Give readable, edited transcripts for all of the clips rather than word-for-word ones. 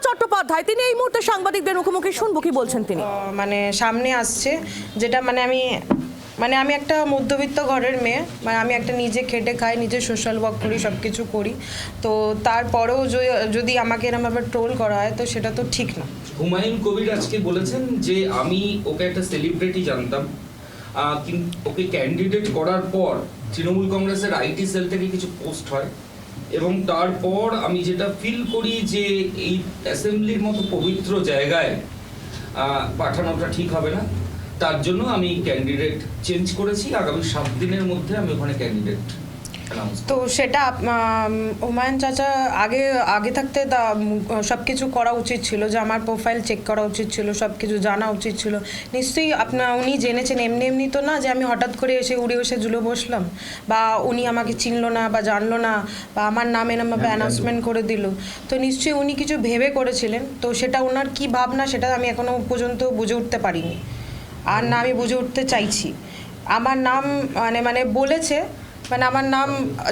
চট্টোপাধ্যায় তিনি এই মুহূর্তে সাংবাদিকদের মুখোমুখি, শুনবো কি বলছেন তিনি। মানে সামনে আসছে যেটা মানে আমি একটা মধ্যবিত্ত ঘরের মেয়ে, মানে আমি একটা নিজে খেটে খাই, নিজে সোশ্যাল ওয়ার্ক করি, সব কিছু করি, তো তারপরেও যদি আমাকে এরমভাবে ট্রোল করা হয় তো সেটা তো ঠিক না। হুমায়ুন কবির আজকে বলেছেন যে আমি ওকে একটা সেলিব্রিটি জানতাম, কিন্তু ওকে ক্যান্ডিডেট করার পর তৃণমূল কংগ্রেসের আইটি সেল থেকে কিছু পোস্ট হয় এবং তারপর আমি যেটা ফিল করি যে এই অ্যাসেম্বলির মতো পবিত্র জায়গায় পাঠানোটা ঠিক হবে না, তার জন্য আমি ক্যান্ডিডেট চেঞ্জ করেছি। আগামী 7 দিনের মধ্যে আমি ওখানে ক্যান্ডিডেট। তো সেটা হুমায়ুন চাচা আগে থাকতে সব কিছু করা উচিত ছিল, যে আমার প্রোফাইল চেক করা উচিত ছিল, সব কিছু জানা উচিত ছিল। নিশ্চয়ই উনি জেনেছেন, এমনি তো না যে আমি হঠাৎ করে উড়ে এসে জুলে বসলাম, বা উনি আমাকে চিনলো না বা জানলো না, বা আমার নাম এরমভাবে অ্যানাউন্সমেন্ট করে দিল। তো নিশ্চয়ই উনি কিছু ভেবে করেছিলেন, তো সেটা ওনার কী ভাবনা সেটা আমি এখনও পর্যন্ত বুঝে উঠতে পারিনি, আর না আমি বুঝে উঠতে চাইছি। আমার নাম মানে বলেছে, মানে আমার নাম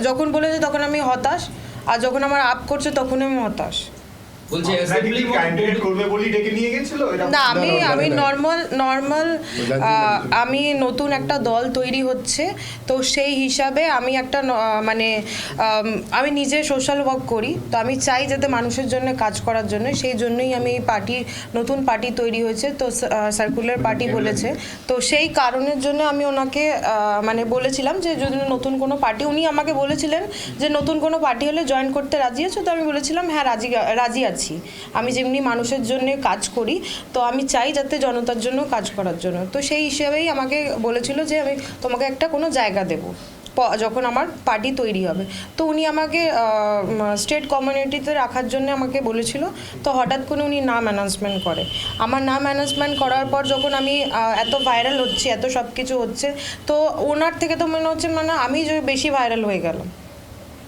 যখন বলেছে তখন আমি হতাশ, আর যখন আমার আপ করছে তখন আমি হতাশ। না, আমি নর্মাল আমি নতুন একটা দল তৈরি হচ্ছে, তো সেই হিসাবে আমি একটা মানে আমি নিজে সোশ্যাল ওয়ার্ক করি, তো আমি চাই যাতে মানুষের জন্য কাজ করার জন্য, সেই জন্যই আমি এই নতুন পার্টি তৈরি হয়েছে, তো সার্কুলার পার্টি বলেছে, তো সেই কারণের জন্য আমি ওনাকে মানে বলেছিলাম যে যদি নতুন কোনো পার্টি, উনি আমাকে বলেছিলেন যে নতুন কোনো পার্টি হলে জয়েন করতে রাজি আছো, তো আমি বলেছিলাম হ্যাঁ রাজি আছি। আমি যেমনি মানুষের জন্য কাজ করি, তো আমি চাই যাতে জনতার জন্য কাজ করার জন্য, তো সেই হিসেবেই আমাকে বলেছিল যে আমি তোমাকে একটা কোনো জায়গা দেবো যখন আমার পার্টি তৈরি হবে। তো উনি আমাকে স্টেট কমিউনিটিতে রাখার জন্য আমাকে বলেছিল, তো হঠাৎ করে উনি নাম অ্যানাউন্সমেন্ট করে। আমার নাম অ্যানাউন্সমেন্ট করার পর যখন আমি এত ভাইরাল হচ্ছি, এত সব কিছু হচ্ছে, তো ওনার থেকে তো মনে হচ্ছে মানে আমি বেশি ভাইরাল হয়ে গেলাম।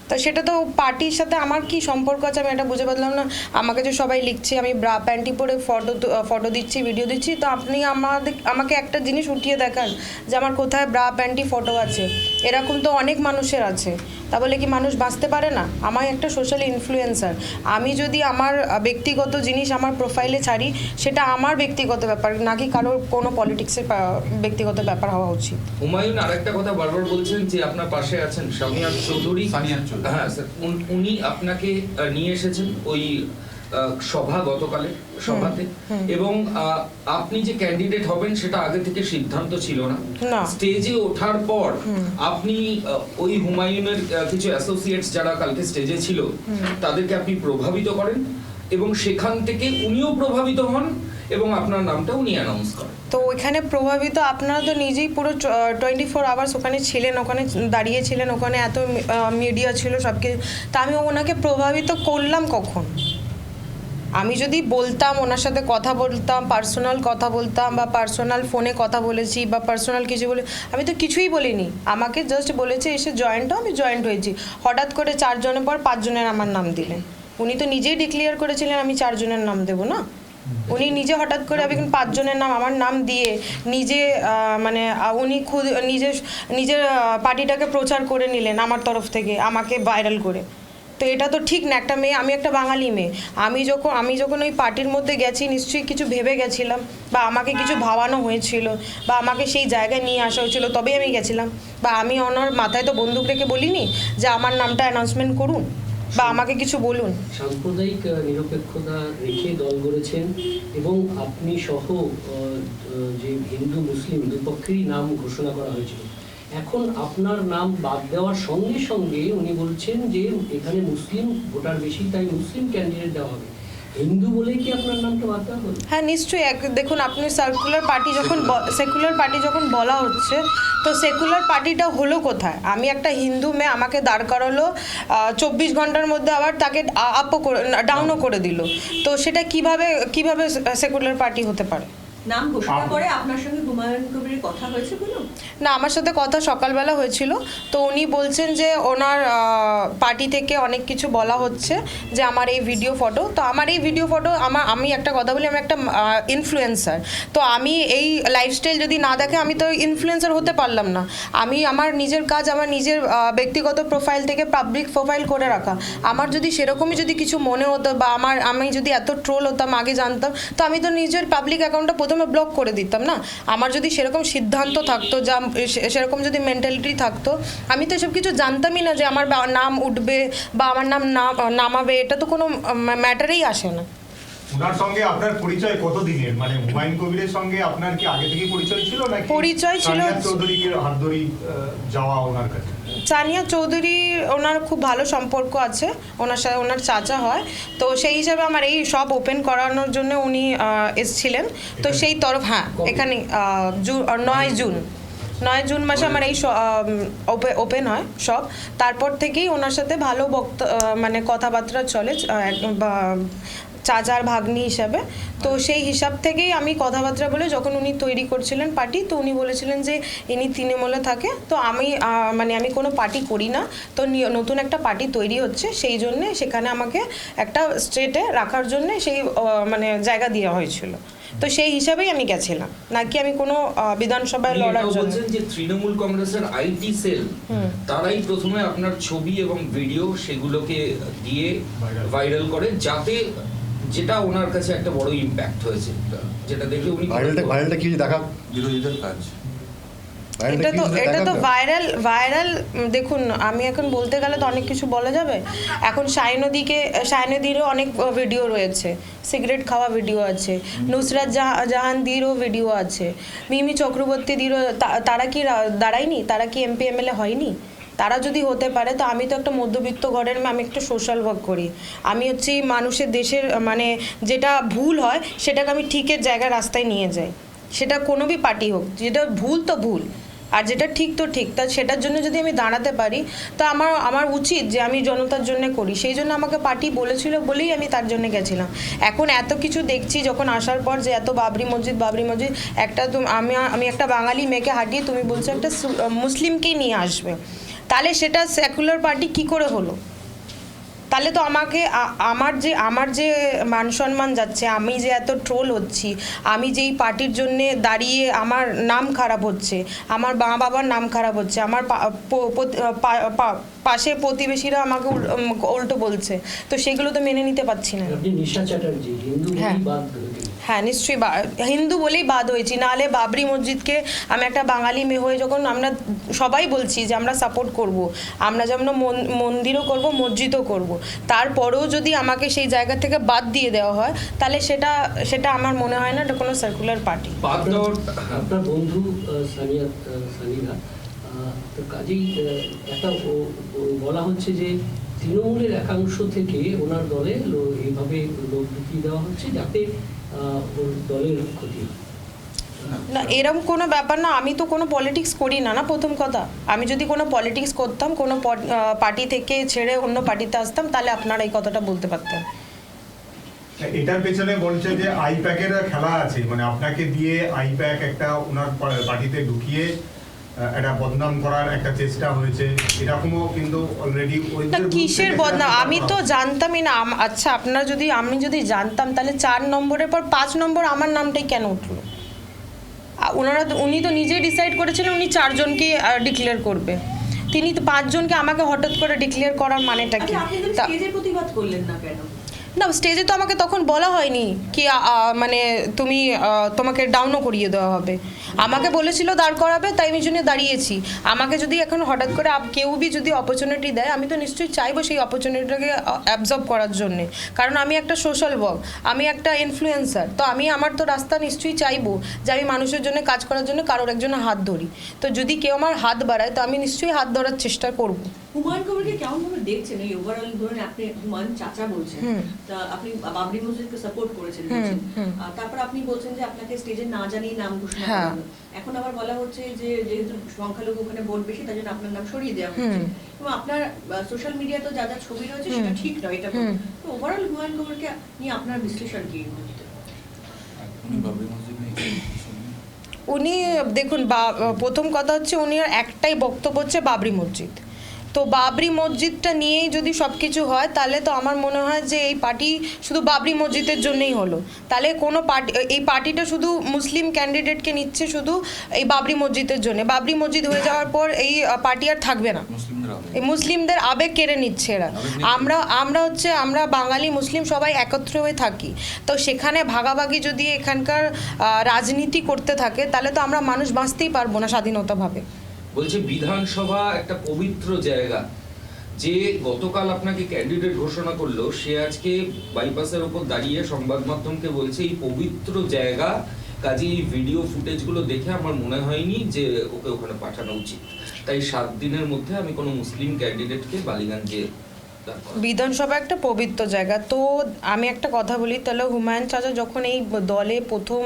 তো সেটা তো পার্টির সাথে আমার কি সম্পর্ক আছে আমি এটা বুঝে পারলাম না। আমাকে যে সবাই লিখছে আমি ব্রা প্যান্টি পরে ফটো দিচ্ছি, ভিডিও দিচ্ছি, তো আপনি আমাকে একটা জিনিস উঠিয়ে দেখান যে আমার কোথায় ব্রা প্যান্টি ফটো আছে। এরকম তো অনেক মানুষের আছে, তা বলে কি মানুষ বাঁচতে পারে না? আমার একটা সোশ্যাল ইনফ্লুয়েন্সার, আমি যদি আমার ব্যক্তিগত জিনিস আমার প্রোফাইলে ছাড়ি, সেটা আমার ব্যক্তিগত ব্যাপার, নাকি কারোর কোনো পলিটিক্সের ব্যক্তিগত ব্যাপার হওয়া উচিত। হুমায়ুন আরেকটা কথা বারবার বলছেন যে আপনার পাশে আছেন সামিয়া চৌধুরী। হ্যাঁ স্যার, উনি আপনাকে নিয়ে এসেছেন ওই গতকালের সভাতে, এবং আপনি যে ক্যান্ডিডেট হবেন সেটা আগে থেকে সিদ্ধান্ত ছিল না। স্টেজে ওঠার পর আপনি ওই হুমায়ুনের কিছু অ্যাসোসিয়েটস যারা কালকে স্টেজে ছিল তাদেরকে আপনি প্রভাবিত করেন, এবং সেখান থেকে উনিও প্রভাবিত হন এবং আপনার নামটা উনি অ্যানাউন্স করেন। তো ওইখানে প্রভাবিত আপনারা তো নিজেই পুরো 24 আওয়ার্স ওখানে ছিলেন, ওখানে দাঁড়িয়েছিলেন, ওখানে এত মিডিয়া ছিল সব কিছু, তা আমি ওনাকে প্রভাবিত করলাম কখন? আমি যদি বলতাম, ওনার সাথে কথা বলতাম, পার্সোনাল কথা বলতাম, বা পার্সোনাল ফোনে কথা বলেছি, বা পার্সোনাল কিছু বলে, আমি তো কিছুই বলিনি। আমাকে জাস্ট বলেছে এসে জয়েন্ট হও, আমি জয়েন্ট হয়েছি। হঠাৎ করে 4 জনের পর 5 জনের আমার নাম দিলেন। উনি তো নিজেই ডিক্লেয়ার করেছিলেন আমি 4 জনের নাম দেবো না। উনি নিজে হঠাৎ করে আমি 5 জনের নাম আমার নাম দিয়ে নিজে মানে উনি খুদ নিজের পার্টিটাকে প্রচার করে নিলেন আমার তরফ থেকে, আমাকে ভাইরাল করে। তো এটা তো ঠিক না। একটা মেয়ে, আমি একটা বাঙালি মেয়ে, আমি যখন ওই পার্টির মধ্যে গেছি নিশ্চয়ই কিছু ভেবে গেছিলাম, বা আমাকে কিছু ভাবানো হয়েছিল, বা আমাকে সেই জায়গায় নিয়ে আসা হয়েছিল, তবেই আমি গেছিলাম। বা আমি ওনার মাথায় তো বন্দুক রেখে বলিনি যে আমার নামটা অ্যানাউন্সমেন্ট করুন বা আমাকে কিছু বলুন। সাম্প্রদায়িক নিরপেক্ষতা রেখে দল গড়েছেন, এবং আপনি সহ যে হিন্দু মুসলিম দুপক্ষেরই নাম ঘোষণা করা হয়েছিল। এখন আপনার নাম বাদ দেওয়ার সঙ্গে সঙ্গে উনি বলছেন যে এখানে মুসলিম ভোটার বেশি, তাই মুসলিম ক্যান্ডিডেট দেওয়া হবে। হিন্দু বলেই কি আপনার নামটা বাদ দেওয়া হবে? হ্যাঁ নিশ্চয়ই। দেখুন, আপনি সেকুলার পার্টি যখন বলা হচ্ছে, তো সেকুলার পার্টিটা হলো কোথায়? আমি একটা হিন্দু মেয়ে, আমাকে দাঁড় করালো 24 ঘন্টার মধ্যে, আবার তাকে ডাউনও করে দিল। তো সেটা কিভাবে সেকুলার পার্টি হতে পারে? নাম ঘোষণা করে আপনার সঙ্গে হুমায়ুন কবিরের কথা হয়েছে কোনো? না, আমার সাথে কথা সকালবেলা হয়েছিল, তো উনি বলছেন যে ওনার পার্টি থেকে অনেক কিছু বলা হচ্ছে, যে আমার এই ভিডিও ফটো, তো আমার এই ভিডিও ফটো আমি একটা কথা বলি, আমি একটা ইনফ্লুয়েন্সার, তো আমি এই লাইফস্টাইল যদি না দেখে আমি তো ইনফ্লুয়েন্সার হতে পারলাম না। আমি আমার নিজের কাজ, আমার নিজের ব্যক্তিগত প্রোফাইল থেকে পাবলিক প্রোফাইল করে রাখা। আমার যদি সেরকমই যদি কিছু মনে হতো বা আমি যদি এত ট্রোল হতাম আগে জানতাম, তো আমি তো নিজের পাবলিক অ্যাকাউন্টটা প্রথমে ব্লক করে দিতাম না। আমার যদি সেরকম সিদ্ধান্ত থাকতো, যা সেরকম যদি মেন্টালিটি থাকতো, আমি তো এসব কিছু জানতামই না যে আমার নাম উঠবে বা আমার নাম নামাবে, এটা তো কোনো ম্যাটারেই আসে না। ওনার সঙ্গে আপনার পরিচয় কতদিনের, মানে হুমায়ুন কবিরের সঙ্গে আপনার কি আগে থেকে পরিচয় ছিল নাকি পরিচয় ছিল সানিয়া চৌধুরীকে হাত ধরে যাওয়া ওনার কাছে? সানিয়া চৌধুরী ওনার খুব ভালো সম্পর্ক আছে, ওনার সাথে ওনার চাচা হয়, তো সেই হিসাবে আমার এই সব ওপেন করানোর জন্য উনি এসেছিলেন, তো সেই তরফ, হ্যাঁ এখানে 9 জুন মাসে আমার এই ওপেন হয় সব। তারপর থেকেই ওনার সাথে ভালো মানে কথাবার্তা চলে চাচার ভাগ্নি হিসাবে, তো সেই হিসাব থেকেই আমি কথাবার্তা বলে, যখন উনি তৈরি করছিলেন পার্টি, তো উনি বলেছিলেন যে ইনি তৃণমূলে থাকে, তো আমি কোনো পার্টি করি না, তো নতুন একটা পার্টি তৈরি হচ্ছে, সেই জন্যে সেখানে আমাকে একটা স্টেটে রাখার জন্যে সেই মানে জায়গা দেওয়া হয়েছিল, তো সেই হিসাবেই আমি গেছিলাম, নাকি আমি কোনো বিধানসভায় লড়ার জন্য। বলছেন যে তৃণমূল কংগ্রেসের আইটি সেল তারাই প্রথমে আপনার ছবি এবং ভিডিও সেগুলোকে দিয়ে ভাইরাল করে, যাতে যেটা ওনার কাছে একটা বড় ইম্প্যাক্ট হয়েছে, যেটা দেখে উনি ভাইরালটা কি দেখা বিরোধীদের কাজ। এটা তো ভাইরাল দেখুন, আমি এখন বলতে গেলে তো অনেক কিছু বলা যাবে। এখন সায়নদীরও অনেক ভিডিও রয়েছে, সিগারেট খাওয়া ভিডিও আছে, নুসরাত জাহানদিরও ভিডিও আছে, মিমি চক্রবর্তীদিরও, তারা কি দাঁড়ায়নি? তারা কি এমপি এমএলএ হয়নি? তারা যদি হতে পারে, তো আমি তো একটা মধ্যবিত্ত ঘরের মেয়ে, আমি একটু সোশ্যাল ওয়ার্ক করি, আমি হচ্ছে মানুষের দেশের মানে যেটা ভুল হয় সেটাকে আমি ঠিকের জায়গায় রাস্তায় নিয়ে যাই, সেটা কোনো বি পার্টি হোক, যেটা ভুল তো ভুল আর যেটা ঠিক তো ঠিক, তা সেটার জন্য যদি আমি দাঁড়াতে পারি, তা আমার উচিত যে আমি জনতার জন্য করি, সেই জন্য আমাকে পার্টি বলেছিল বলেই আমি তার জন্য গেছিলাম। এখন এত কিছু দেখছি যখন আসার পর, যে এত বাবরি মসজিদ একটা আমি একটা বাঙালি মেয়েকে হাঁটিয়ে তুমি বলছো একটা মুসলিমকেই নিয়ে আসবে, তাহলে সেটা সেকুলার পার্টি কি করে হলো? তাহলে তো আমাকে আমার যে মান সম্মান যাচ্ছে, আমি যে এত ট্রোল হচ্ছি, আমি যেই পার্টির জন্যে দাঁড়িয়ে আমার নাম খারাপ হচ্ছে, আমার মা বাবার নাম খারাপ হচ্ছে, আমার পাশে প্রতিবেশীরা আমাকে উল্টো বলছে, তো সেগুলো তো মেনে নিতে পারছি না। আপনি নিশা চ্যাটার্জি হিন্দু হ্যাঁ নিশ্চয়ই হিন্দু বলেই বাদ হয়েছি, নাহলে বাবরি মসজিদকে আমি একটা বাঙালি মেয়ে হয়ে, যখন আমরা সবাই বলছি যে আমরা সাপোর্ট করব, আমরা যেমন মন্দিরও করব, মসজিদও করব, তারপরেও যদি আমাকে সেই জায়গা থেকে বাদ দিয়ে দেওয়া হয়, তাহলে সেটা আমার মনে হয় না এটা কোনো সার্কুলার পার্টি। আপনার বন্ধু সানিয়া তো কাজেই একটা বলা হচ্ছে যে তৃণমূলের একাংশ থেকে ওনার দলে এইভাবে লোক ঢুকিয়ে দেওয়া হচ্ছে যাতে ওর দলের ক্ষতি হয়। না, এরকম কোনো ব্যাপার না, আমি তো কোনো পলিটিক্স করি না। প্রথম কথা, আমি যদি কোনো পলিটিক্স করতাম, কোনো পার্টি থেকে ছেড়ে অন্য পার্টিতে আসতাম, তাহলে আপনারা এই কথাটা বলতে পারতেন। এটার পেছনে বলছে যে আইপ্যাকের খেলা আছে, মানে আপনাকে দিয়ে আইপ্যাক একটা ওনার পার্টিতে ঢুকিয়ে একটা বদনাম করার একটা চেষ্টা হয়েছে, এরকমও কিন্তু অলরেডি কিসের বদনাম? আমি তো জানতামই না। আচ্ছা, আমি যদি জানতাম, তাহলে 4 নম্বরের পর 5 নম্বর আমার নামটাই কেন উঠলো? উনি তো নিজেই ডিসাইড করেছিলেন উনি 4 জনকে ডিক্লেয়ার করবে, তিনি তো 5 জনকে আমাকে হঠাৎ করে ডিক্লেয়ার করার মানেটা কি? প্রতিবাদ করলেন না কেন? না, স্টেজে তো আমাকে তখন বলা হয়নি কি মানে তোমাকে ডাউনও করিয়ে দেওয়া হবে, আমাকে বলেছিল দাঁড় করাবে, তাই আমি জন্য দাঁড়িয়েছি। আমাকে যদি এখন হঠাৎ করে কেউ যদি অপরচুনিটি দেয়, আমি তো নিশ্চয়ই চাইবো সেই অপরচুনিটিটাকে অ্যাবজর্ব করার জন্যে, কারণ আমি একটা সোশ্যাল ওয়ার্ক, আমি একটা ইনফ্লুয়েন্সার, তো আমার তো রাস্তা নিশ্চয়ই চাইবো যে আমি মানুষের জন্য কাজ করার জন্য কারোর একজনের হাত ধরি, তো যদি কেউ আমার হাত বাড়ায়, তো আমি নিশ্চয়ই হাত ধরার চেষ্টা করবো। হুমায়ুন কবিরকে কেমন ভাবে দেখছেন এই ওভারঅল? ধরুন আপনি হুমায়ুন চাচা বলছেন, তা আপনি বাবরি মসজিদকে সাপোর্ট করেছেন, তারপর আপনি বলছেন যে আপনাকে স্টেজে না জানিয়ে নাম ঘোষণা করা হলো, এখন আবার বলা হচ্ছে যে যেহেতু সংখ্যালঘু ওখানে ভোট বেশি, তাই জন্য আপনার নাম সরিয়ে দেওয়া হচ্ছে, এবং আপনার সোশ্যাল মিডিয়াতে যা যা ছবি রয়েছে সেটা ঠিক নয়, এটা তো ওভারঅল হুমায়ুন কবিরকে নিয়ে আপনার বিশ্লেষণ কি? উনি দেখুন প্রথম কথা হচ্ছে উনি একটাই বক্তব্য হচ্ছে বাবরি মসজিদ। তো বাবরি মসজিদটা নিয়েই যদি সব কিছু হয় তাহলে তো আমার মনে হয় যে এই পার্টি শুধু বাবরি মসজিদের জন্যই হলো। তাহলে কোনো পার্টি, এই পার্টিটা শুধু মুসলিম ক্যান্ডিডেটকে নিচ্ছে শুধু এই বাবরি মসজিদের জন্য। বাবরি মসজিদ হয়ে যাওয়ার পর এই পার্টি আর থাকবে না, এই মুসলিমদের আবেগ কেড়ে নিচ্ছে এরা। আমরা বাঙালি মুসলিম সবাই একত্র হয়ে থাকি, তো সেখানে ভাগাভাগি যদি এখানকার রাজনীতি করতে থাকে তাহলে তো আমরা মানুষ বাঁচতেই পারবো না স্বাধীনতাভাবে। বলছে বিধানসভা একটা পবিত্র জায়গা, যে গতকাল আপনাকে ক্যান্ডিডেট ঘোষণা করলো সে আজকে বাইপাসের উপর দাঁড়িয়ে সংবাদ মাধ্যমকে বলছে এই পবিত্র জায়গা, কাজে এই ভিডিও ফুটেজগুলো দেখে আমার মনে হয়নি যে ওকে ওখানে পাঠানো উচিত, তাই 7 দিনের মধ্যে আমি কোনো মুসলিম ক্যান্ডিডেটকে বালিগঞ্জে। বিধানসভা একটা পবিত্র জায়গা। তো আমি একটা কথা বলি, তাহলে হুমায়ুন চাচা যখন এই দলে প্রথম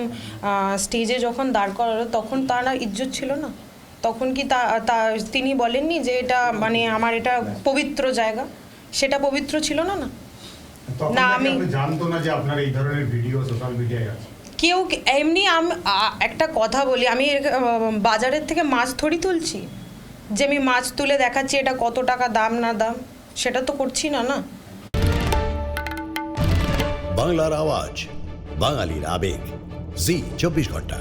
স্টেজে যখন দাঁড় করালো তখন তার না ইজ্জত ছিল না? তখন কি তিনি বলেননি যে এটা মানে আমার এটা পবিত্র জায়গা? সেটা পবিত্র ছিল না? না না, আমি জানতো না যে আপনার এই ধরনের ভিডিও সোশ্যাল মিডিয়ায় আছে। কেউ এমনি একটা কথা বলি, আমি বাজারের থেকে মাছ থরি তুলছি যে আমি মাছ তুলে দেখাচ্ছি এটা কত টাকা দাম না দাম, সেটা তো করছি না। না, বাংলার আওয়াজ, বাঙালির আবেগ, জি 24 ঘন্টা।